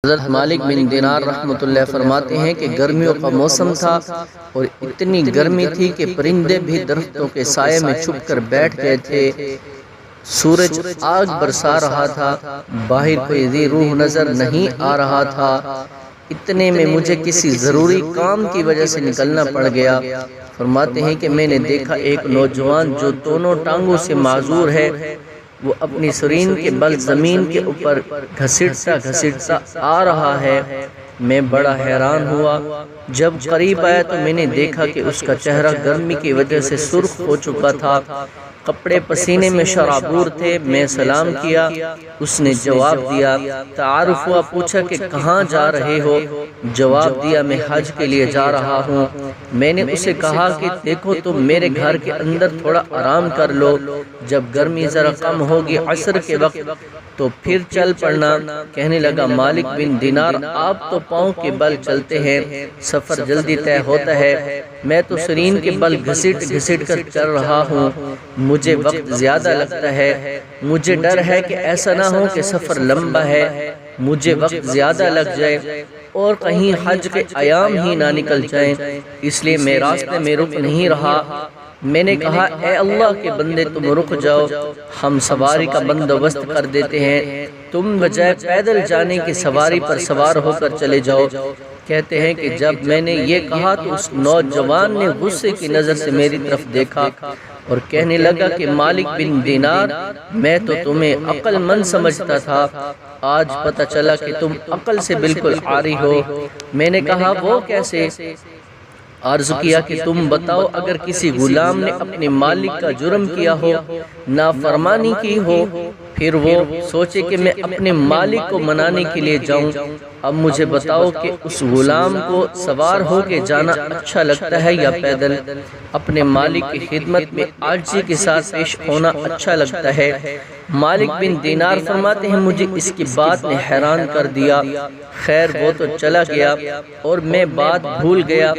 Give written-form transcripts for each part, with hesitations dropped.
حضرت مالک بن دینار رحمۃ اللہ فرماتے ہیں کہ گرمیوں کا موسم تھا اور اتنی گرمی تھی کہ پرندے بھی درختوں کے سائے میں چھپ کر بیٹھ گئے تھے۔ سورج آگ برسا رہا تھا، باہر کوئی ذی روح نظر نہیں آ رہا تھا۔ اتنے میں مجھے کسی ضروری کام کی وجہ سے نکلنا پڑ گیا۔ فرماتے ہیں کہ میں نے دیکھا ایک نوجوان جو دونوں ٹانگوں سے معذور ہے، وہ اپنی سرین کے بل زمین کے اوپر گھسیٹتا آ رہا ہے۔ میں بڑا حیران ہوا۔ جب قریب آیا تو میں نے دیکھا کہ اس کا چہرہ گرمی کی وجہ سے سرخ ہو چکا تھا، کپڑے پسینے میں شرابور تھے۔ میں سلام کیا، اس نے جواب دیا۔ تعارف ہوا، پوچھا کہ کہاں جا رہے ہو؟ جواب دیا میں حج کے لیے جا رہا ہوں۔ میں نے اسے کہا کہ دیکھو تم میرے گھر کے اندر تھوڑا آرام کر لو، جب گرمی ذرا کم ہوگی عصر کے وقت تو پھر چل پڑنا۔ کہنے لگا مالک بن دینار، آپ تو پاؤں کے بل چلتے ہیں، سفر جلدی طے ہوتا ہے، میں تو سرین کے بل گھسیٹ کر چل رہا ہوں، مجھے وقت زیادہ لگتا ہے۔ مجھے ڈر ہے کہ ایسا نہ ہو کہ سفر لمبا ہے، مجھے وقت زیادہ لگ جائے اور کہیں حج کے ایام ہی نہ نکل جائیں، اس لیے میں راستے میں رک نہیں رہا۔ میں نے کہا اے اللہ کے بندے تم رک جاؤ، ہم سواری کا بندوبست کر دیتے ہیں، تم بجائے پیدل جانے کی سواری پر سوار ہو کر چلے جاؤ۔ کہتے ہیں کہ جب میں نے یہ کہا تو اس نوجوان نے غصے کی نظر سے میری طرف دیکھا اور کہنے لگا کہ مالک بن دینار، میں تو تمہیں عقل مند سمجھتا تھا، آج پتہ چلا کہ تم عقل سے بالکل عاری ہو۔ میں نے کہا وہ کیسے؟ عرض کیا کہ تم بتاؤ، اگر کسی غلام نے اپنے مالک کا جرم کیا ہو، نافرمانی کی ہو، پھر وہ سوچے کہ میں اپنے مالک کو منانے کے لیے جاؤں، اب مجھے بتاؤ کہ اس غلام کو سوار ہو کے جانا اچھا لگتا ہے یا پیدل؟ اپنے مالک کی خدمت میں عاجزی کے ساتھ پیش ہونا اچھا لگتا ہے۔ مالک بن دینار فرماتے ہیں مجھے اس کی بات نے حیران کر دیا۔ خیر وہ تو چلا گیا اور میں بات بھول گیا۔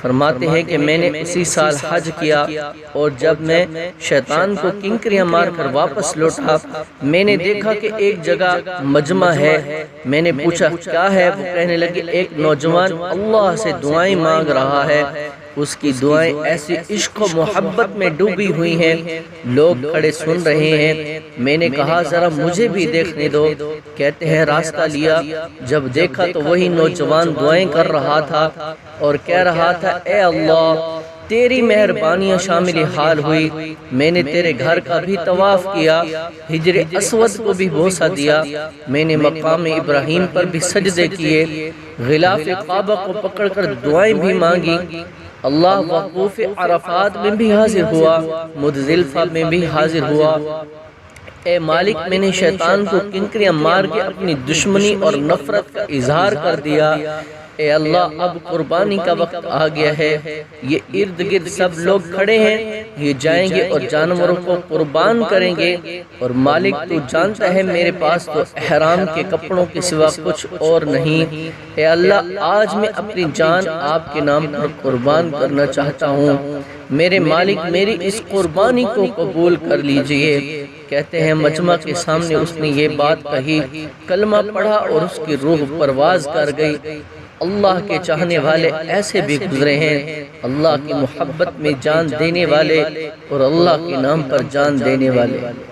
فرماتے ہیں کہ میں نے اسی سال حج کیا اور جب میں شیطان کو کنکریاں مار کر واپس لوٹا، میں نے دیکھا کہ ایک جگہ مجمع ہے۔ میں نے پوچھا کیا ہے؟ وہ کہنے لگے ایک نوجوان اللہ سے دعائیں مانگ رہا ہے، اس کی دعائیں ایسی عشق و محبت میں ڈوبی ہوئی ہیں، لوگ کھڑے سن رہے ہیں۔ میں نے کہا ذرا مجھے بھی دیکھنے دو۔ کہتے ہیں راستہ لیا، جب دیکھا تو وہی نوجوان دعائیں کر رہا تھا اور کہہ رہا تھا اے اللہ تیری مہربانیاں شامل حال ہوئی، میں نے تیرے گھر کا بھی طواف کیا، حجر اسود کو بھی بوسہ دیا، میں نے مقام ابراہیم پر بھی سجدے کیے، غلاف کعبہ کو پکڑ کر دعائیں بھی مانگی، اللہ وقوف عرفات میں بھی حاضر ہوا، مزدلفہ میں بھی حاضر ہوا۔ اے مالک میں نے شیطان کو کنکریاں مار کے اپنی دشمنی اور نفرت کا اظہار کر دیا۔ اے اللہ اب قربانی کا وقت آ گیا ہے، یہ ارد گرد سب لوگ کھڑے ہیں، یہ جائیں گے اور جانوروں کو قربان کریں گے، اور مالک تو جانتا ہے میرے پاس تو احرام کے کپڑوں کے سوا کچھ اور نہیں۔ اے اللہ آج میں اپنی جان آپ کے نام پر قربان کرنا چاہتا ہوں، میرے مالک میری اس قربانی کو قبول کر لیجئے۔ کہتے ہیں مجمع کے سامنے اس نے یہ بات کہی، کلمہ پڑھا اور اس کی روح پرواز کر گئی۔ اللہ کے چاہنے والے ایسے بھی گزرے ہیں، اللہ کی محبت میں جان دینے والے اور اللہ کے نام پر جان دینے والے۔